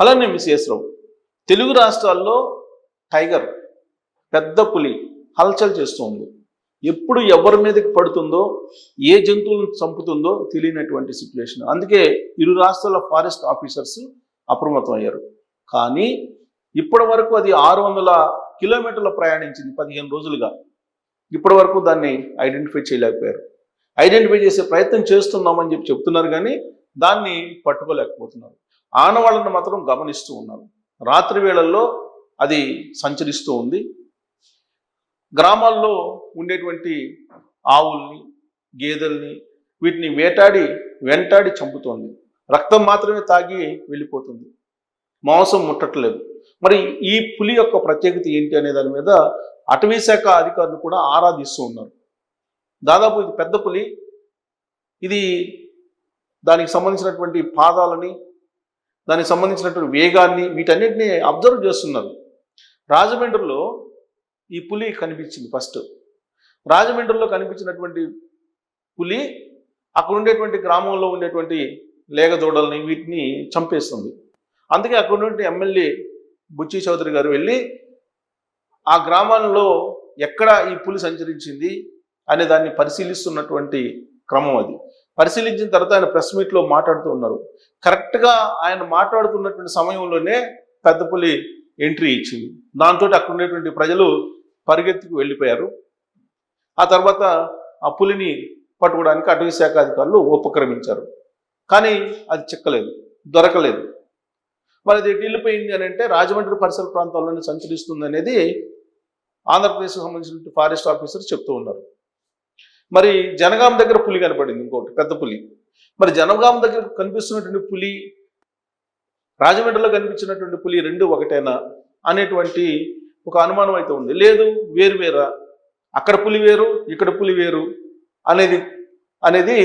అలానే మిస్ రావు, తెలుగు రాష్ట్రాల్లో టైగర్ పెద్ద పులి హల్చల్ చేస్తూ ఉంది. ఎప్పుడు ఎవరి మీదకి పడుతుందో, ఏ జంతువులను చంపుతుందో తెలియనటువంటి సిచ్యువేషన్. అందుకే ఇరు రాష్ట్రాల ఫారెస్ట్ ఆఫీసర్స్ అప్రమత్తం అయ్యారు. కానీ ఇప్పటి వరకు అది 600 కిలోమీటర్లు ప్రయాణించింది 15 రోజులుగా. ఇప్పటి వరకు దాన్ని ఐడెంటిఫై చేయలేకపోయారు. ఐడెంటిఫై చేసే ప్రయత్నం చేస్తున్నామని చెప్తున్నారు, కానీ దాన్ని పట్టుకోలేకపోతున్నారు. ఆనవాళ్ళను మాత్రం గమనిస్తూ ఉన్నారు. రాత్రి వేళల్లో అది సంచరిస్తూ ఉంది. గ్రామాల్లో ఉండేటువంటి ఆవుల్ని, గేదెల్ని వీటిని వెంటాడి చంపుతోంది. రక్తం మాత్రమే తాగి వెళ్ళిపోతుంది, మాంసం ముట్టట్లేదు. మరి ఈ పులి యొక్క ప్రత్యేకత ఏంటి అనే దాని మీద అటవీ శాఖ అధికారులు కూడా ఆరాధిస్తూ ఉన్నారు. దాదాపు ఇది పెద్ద పులి. ఇది దానికి సంబంధించినటువంటి పాదాలని, దానికి సంబంధించినటువంటి వేగాన్ని, వీటన్నిటిని అబ్జర్వ్ చేస్తున్నారు. రాజమండ్రిలో ఈ పులి కనిపించింది ఫస్ట్. రాజమండ్రిలో కనిపించినటువంటి పులి అక్కడ ఉండేటువంటి గ్రామంలో ఉండేటువంటి లేగదూడల్ని వీటిని చంపేస్తుంది. అందుకే అక్కడ ఉన్నటువంటి ఎమ్మెల్యే బుచ్చి చౌదరి గారు వెళ్ళి ఆ గ్రామాల్లో ఎక్కడ ఈ పులి సంచరించింది అనే దాన్ని పరిశీలిస్తున్నటువంటి క్రమం అది. పరిశీలించిన తర్వాత ఆయన ప్రెస్ మీట్లో మాట్లాడుతూ ఉన్నారు. కరెక్ట్గా ఆయన మాట్లాడుతున్నటువంటి సమయంలోనే పెద్ద పులి ఎంట్రీ ఇచ్చింది. దాంతో అక్కడ ఉండేటువంటి ప్రజలు పరిగెత్తుకు వెళ్ళిపోయారు. ఆ తర్వాత ఆ పులిని పట్టుకోవడానికి అటవీ శాఖ అధికారులు ఉపక్రమించారు. కానీ అది చిక్కలేదు, దొరకలేదు. మరి అది వెళ్ళిపోయింది అని అంటే రాజమండ్రి పరిసర ప్రాంతాల్లోనే సంచరిస్తుంది అనేది ఆంధ్రప్రదేశ్కి సంబంధించిన ఫారెస్ట్ ఆఫీసర్స్ చెప్తూ ఉన్నారు. మరి జనగాం దగ్గర పులి కనపడింది, ఇంకోటి పెద్ద పులి. మరి జనగాం దగ్గర కనిపిస్తున్నటువంటి పులి, రాజమండ్రిలో కనిపించినటువంటి పులి రెండు ఒకటేనా అనేటువంటి ఒక అనుమానం అయితే ఉంది. లేదు, వేరువేరా, అక్కడ పులి వేరు, ఇక్కడ పులి వేరు అనేది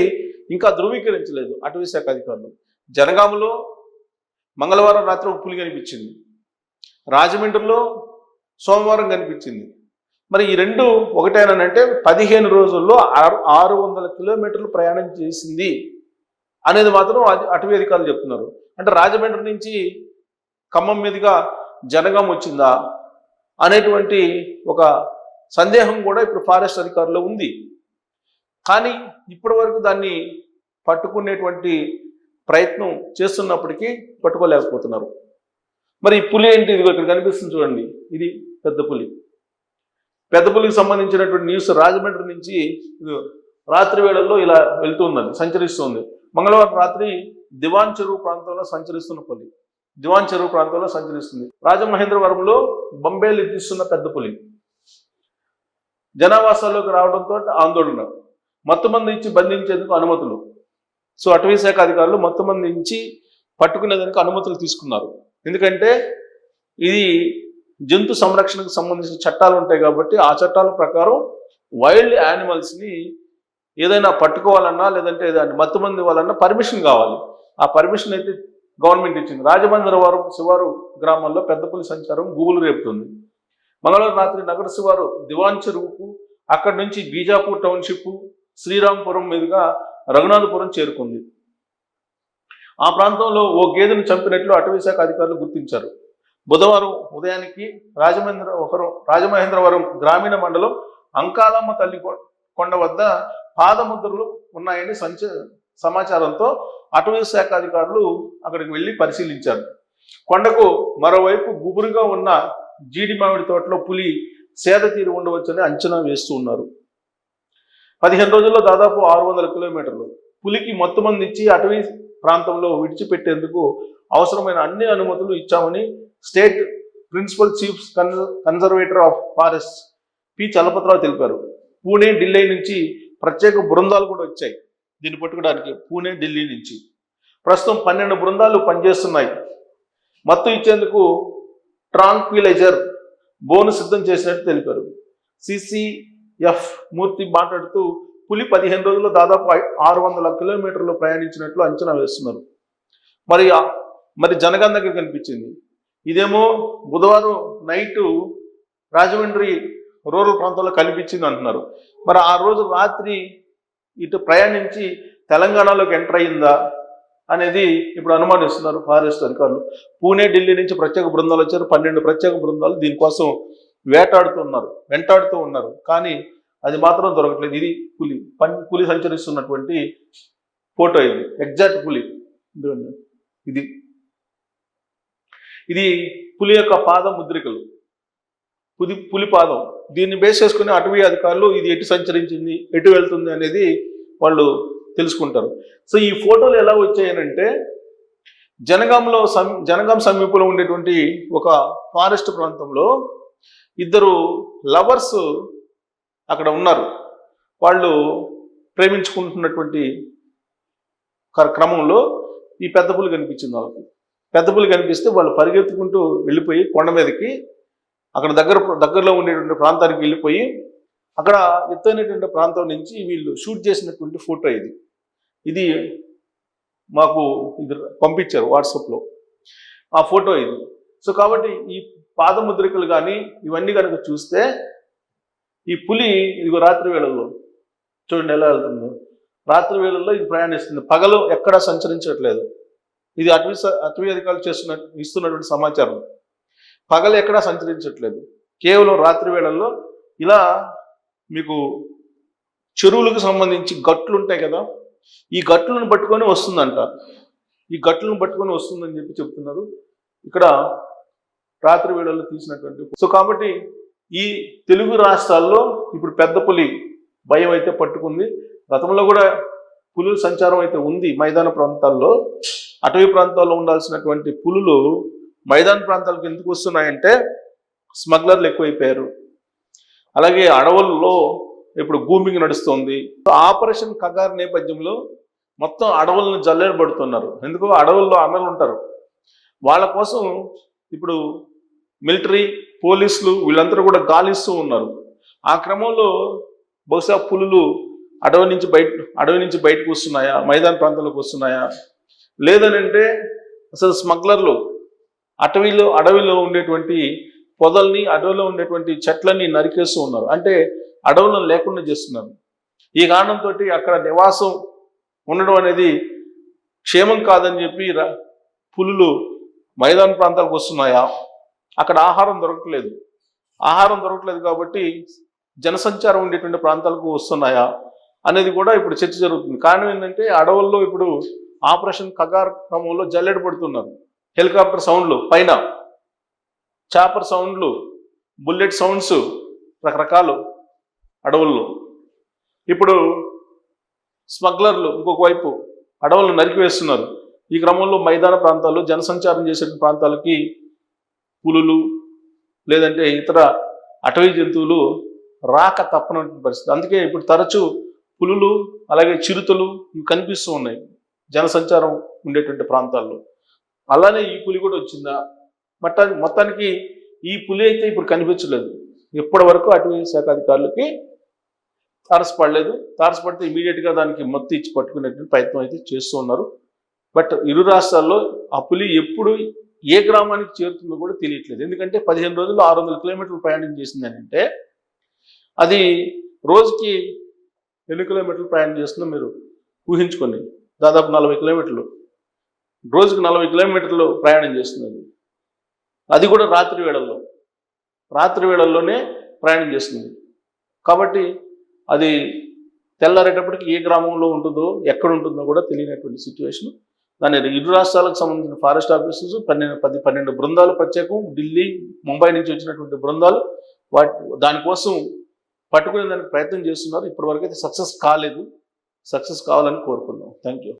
ఇంకా ధృవీకరించలేదు అటవీ శాఖ అధికారులు. జనగాంలో మంగళవారం రాత్రి ఒక పులి కనిపించింది, రాజమండ్రిలో సోమవారం కనిపించింది. మరి ఈ రెండు ఒకటేనంటే 15 రోజుల్లో 600 కిలోమీటర్లు ప్రయాణం చేసింది అనేది మాత్రం అటవీ అధికారులు చెప్తున్నారు. అంటే రాజమండ్రి నుంచి ఖమ్మం మీదుగా జనగాం వచ్చిందా అనేటువంటి ఒక సందేహం కూడా ఇప్పుడు ఫారెస్ట్ అధికారుల్లో ఉంది. కానీ ఇప్పటి వరకు దాన్ని పట్టుకునేటువంటి ప్రయత్నం చేస్తున్నప్పటికీ పట్టుకోలేకపోతున్నారు. మరి ఈ పులి ఏంటి? ఇది ఇక్కడ కనిపిస్తుంది చూడండి, ఇది పెద్ద పులి. పెద్ద పులికి సంబంధించినటువంటి న్యూస్ రాజమండ్రి నుంచి రాత్రి వేళల్లో ఇలా వెళ్తున్నది, సంచరిస్తుంది. మంగళవారం రాత్రి దివాన్ చెరువు ప్రాంతంలో సంచరిస్తున్న పులి, దివాన్ చెరువు ప్రాంతంలో సంచరిస్తుంది. రాజమహేంద్రవరంలో బొంబేలు ఎత్తిస్తున్న పెద్ద పులి జనావాసాల్లోకి రావడంతో ఆందోళన, మత్తుమంది ఇచ్చి బంధించేందుకు అనుమతులు. సో అటవీ శాఖ అధికారులు మత్తుమంది ఇచ్చి పట్టుకునేదానికి అనుమతులు తీసుకున్నారు. ఎందుకంటే ఇది జంతు సంరక్షణకు సంబంధించిన చట్టాలు ఉంటాయి కాబట్టి ఆ చట్టాల ప్రకారం వైల్డ్ యానిమల్స్ని ఏదైనా పట్టుకోవాలన్నా లేదంటే దాన్ని మత్తుమంది ఇవ్వాలన్నా పర్మిషన్ కావాలి. ఆ పర్మిషన్ అయితే గవర్నమెంట్ ఇచ్చింది. రాజమహేంద్రవరం శివారు గ్రామాల్లో పెద్ద పులి సంచారం గుబులు రేపుతుంది. మంగళవారం రాత్రి నగర శివారు దివాన్ చెరువుకు, అక్కడి నుంచి బీజాపూర్ టౌన్షిప్, శ్రీరాంపురం మీదుగా రఘునాథపురం చేరుకుంది. ఆ ప్రాంతంలో ఓ గేదెను చంపినట్లు అటవీ శాఖ అధికారులు గుర్తించారు. బుధవారం ఉదయానికి రాజమహేంద్రవరం గ్రామీణ మండలం అంకాలమ్మ తల్లి కొండ వద్ద పాదముద్రలు ఉన్నాయని సమాచారంతో అటవీ శాఖ అధికారులు అక్కడికి వెళ్ళి పరిశీలించారు. కొండకు మరోవైపు గుబురుగా ఉన్న జీడి మామిడి తోటలో పులి సేద తీరి ఉండవచ్చని అంచనా వేస్తూ ఉన్నారు. 15 రోజుల్లో దాదాపు 600 కిలోమీటర్లు. పులికి మత్తుమంది ఇచ్చి అటవీ ప్రాంతంలో విడిచిపెట్టేందుకు అవసరమైన అన్ని అనుమతులు ఇచ్చామని state principal chief conservator of forest P Chalapathirao తెలిపారు. పూణే, ఢిల్లీ నుంచి ప్రత్యేక బృందాలు కూడా వచ్చాయి దీన్ని పట్టుకోవడానికి. పూణే, ఢిల్లీ నుంచి ప్రస్తుతం 12 బృందాలు పనిచేస్తున్నాయి. మత్తు ఇచ్చేందుకు ట్రాంక్విలైజర్ బోను సిద్ధం చేసినట్టు తెలిపారు. సిసిఎఫ్ మూర్తి మాట్లాడుతూ పులి 15 రోజుల్లో దాదాపు 600 కిలోమీటర్లు ప్రయాణించినట్లు అంచనా వేస్తున్నారు. మరి జనగాం దగ్గర కనిపించింది. ఇదేమో బుధవారం నైటు రాజమండ్రి రూరల్ ప్రాంతంలో కనిపించింది అంటున్నారు. మరి ఆ రోజు రాత్రి ఇటు ప్రయాణించి తెలంగాణలోకి ఎంటర్ అయిందా అనేది ఇప్పుడు అనుమానిస్తున్నారు ఫారెస్ట్ అధికారులు. పూణే, ఢిల్లీ నుంచి ప్రత్యేక బృందాలు వచ్చారు. 12 ప్రత్యేక బృందాలు దీనికోసం వెంటాడుతూ ఉన్నారు. కానీ అది మాత్రం దొరకట్లేదు. ఇది పులి సంచరిస్తున్నటువంటి ఫోటో. ఇది ఎగ్జాక్ట్ పులి. ఇది ఇది పులి యొక్క పాద ముద్రికలు, పులి పాదం. దీన్ని బేస్ చేసుకుని అటవీ అధికారులు ఇది ఎటు సంచరించింది, ఎటు వెళ్తుంది అనేది వాళ్ళు తెలుసుకుంటారు. సో ఈ ఫోటోలు ఎలా వచ్చాయనంటే జనగాం సమీపంలో ఉండేటువంటి ఒక ఫారెస్ట్ ప్రాంతంలో ఇద్దరు లవర్స్ అక్కడ ఉన్నారు. వాళ్ళు ప్రేమించుకుంటున్నటువంటి క్రమంలో ఈ పెద్ద పులి కనిపించింది వాళ్ళకి. పెద్ద పులి కనిపిస్తే వాళ్ళు పరిగెత్తుకుంటూ వెళ్ళిపోయి కొండ మీదకి అక్కడ దగ్గరలో ఉండేటువంటి ప్రాంతానికి వెళ్ళిపోయి అక్కడ ఎత్తైనటువంటి ప్రాంతం నుంచి వీళ్ళు షూట్ చేసినటువంటి ఫోటో ఇది. ఇది మాకు ఇది పంపించారు వాట్సాప్లో ఆ ఫోటో ఇది. సో కాబట్టి ఈ పాదముద్రికలు కానీ ఇవన్నీ కనుక చూస్తే ఈ పులి ఇదిగో రాత్రి వేళల్లో చూడండి ఎలా వెళ్తుందో. రాత్రి వేళల్లో ఇది ప్రయాణిస్తుంది, పగలు ఎక్కడా సంచరించట్లేదు. ఇది అటవీ అధికారులు ఇస్తున్నటువంటి సమాచారం. పగలు ఎక్కడా సంచరించట్లేదు, కేవలం రాత్రి వేళల్లో ఇలా మీకు చెరువులకు సంబంధించి గట్లు ఉంటాయి కదా, ఈ గట్లను పట్టుకొని వస్తుందంట. ఈ గట్లను పట్టుకొని వస్తుందని చెప్తున్నారు. ఇక్కడ రాత్రి వేళల్లో తీసినటువంటి. సో కాబట్టి ఈ తెలుగు రాష్ట్రాల్లో ఇప్పుడు పెద్ద పులి భయం అయితే పట్టుకుంది. గతంలో కూడా పులుల సంచారం అయితే ఉంది మైదాన ప్రాంతాల్లో. అటవీ ప్రాంతాల్లో ఉండాల్సినటువంటి పులులు మైదాన ప్రాంతాలకు ఎందుకు వస్తున్నాయంటే స్మగ్లర్లు ఎక్కువైపోయారు. అలాగే అడవుల్లో ఇప్పుడు గూమింగ్ నడుస్తుంది. ఆపరేషన్ కగార్ నేపథ్యంలో మొత్తం అడవులను జల్లెడబడుతున్నారు. ఎందుకు? అడవుల్లో అన్నలు ఉంటారు, వాళ్ళ కోసం ఇప్పుడు మిలిటరీ, పోలీసులు వీళ్ళందరూ కూడా గాలిస్తూ ఉన్నారు. ఆ క్రమంలో బహుశా పులులు అడవి నుంచి బయటకు వస్తున్నాయా, మైదాన ప్రాంతాలకు వస్తున్నాయా, లేదనంటే అసలు స్మగ్లర్లు అడవిలో ఉండేటువంటి పొదల్ని, అడవిలో ఉండేటువంటి చెట్లని నరికేస్తూ ఉన్నారు. అంటే అడవులను లేకుండా చేస్తున్నారు. ఈ కారణంతో అక్కడ నివాసం ఉండడం అనేది క్షేమం కాదని చెప్పి పులులు మైదాన ప్రాంతాలకు వస్తున్నాయా, అక్కడ ఆహారం దొరకట్లేదు కాబట్టి జనసంచారం ఉండేటువంటి ప్రాంతాలకు వస్తున్నాయా అనేది కూడా ఇప్పుడు చర్చ జరుగుతుంది. కారణం ఏంటంటే అడవుల్లో ఇప్పుడు ఆపరేషన్ కగార్ క్రమంలో జల్లెడ పడుతున్నారు. హెలికాప్టర్ సౌండ్లు, పైన చాపర్ సౌండ్లు, బుల్లెట్ సౌండ్స్, రకరకాలు అడవుల్లో. ఇప్పుడు స్మగ్లర్లు ఇంకొక వైపు అడవులను నరికివేస్తున్నారు. ఈ క్రమంలో మైదాన ప్రాంతాల్లో జనసంచారం చేసే ప్రాంతాలకి పులులు లేదంటే ఇతర అటవీ జంతువులు రాక తప్పనటువంటి పరిస్థితి. అందుకే ఇప్పుడు తరచూ పులులు అలాగే చిరుతలు ఇవి కనిపిస్తూ ఉన్నాయి జనసంచారం ఉండేటువంటి ప్రాంతాల్లో. అలానే ఈ పులి కూడా వచ్చిందా? మొత్తానికి ఈ పులి అయితే ఇప్పుడు కనిపించలేదు. ఇప్పటి వరకు అటవీ శాఖ అధికారులకి తారసపడలేదు. తారసపడితే ఇమీడియట్గా దానికి మత్తు ఇచ్చి పట్టుకునేటువంటి ప్రయత్నం అయితే చేస్తూ ఉన్నారు. బట్ ఇరు రాష్ట్రాల్లో ఆ పులి ఎప్పుడు ఏ గ్రామానికి చేరుతుందో కూడా తెలియట్లేదు. ఎందుకంటే 15 రోజుల్లో 600 కిలోమీటర్లు ప్రయాణం చేసింది అని అంటే అది రోజుకి ఎన్ని కిలోమీటర్లు ప్రయాణం చేస్తుందో మీరు ఊహించుకోండి. దాదాపు 40 కిలోమీటర్లు, రోజుకి 40 కిలోమీటర్లు ప్రయాణం చేస్తుంది. అది కూడా రాత్రి వేళల్లోనే ప్రయాణం చేస్తుంది. కాబట్టి అది తెల్లారేటప్పటికి ఏ గ్రామంలో ఉంటుందో, ఎక్కడ ఉంటుందో కూడా తెలియనటువంటి సిచ్యువేషన్. దాని ఇరు రాష్ట్రాలకు సంబంధించిన ఫారెస్ట్ ఆఫీసర్స్ 12 బృందాలు ప్రత్యేకం, ఢిల్లీ, ముంబై నుంచి వచ్చినటువంటి బృందాలు దానికోసం పట్టుకునే దానికి ప్రయత్నం చేస్తున్నారు. ఇప్పటివరకు అయితే సక్సెస్ కాలేదు. సక్సెస్ కావాలని కోరుకుందాం. Thank you.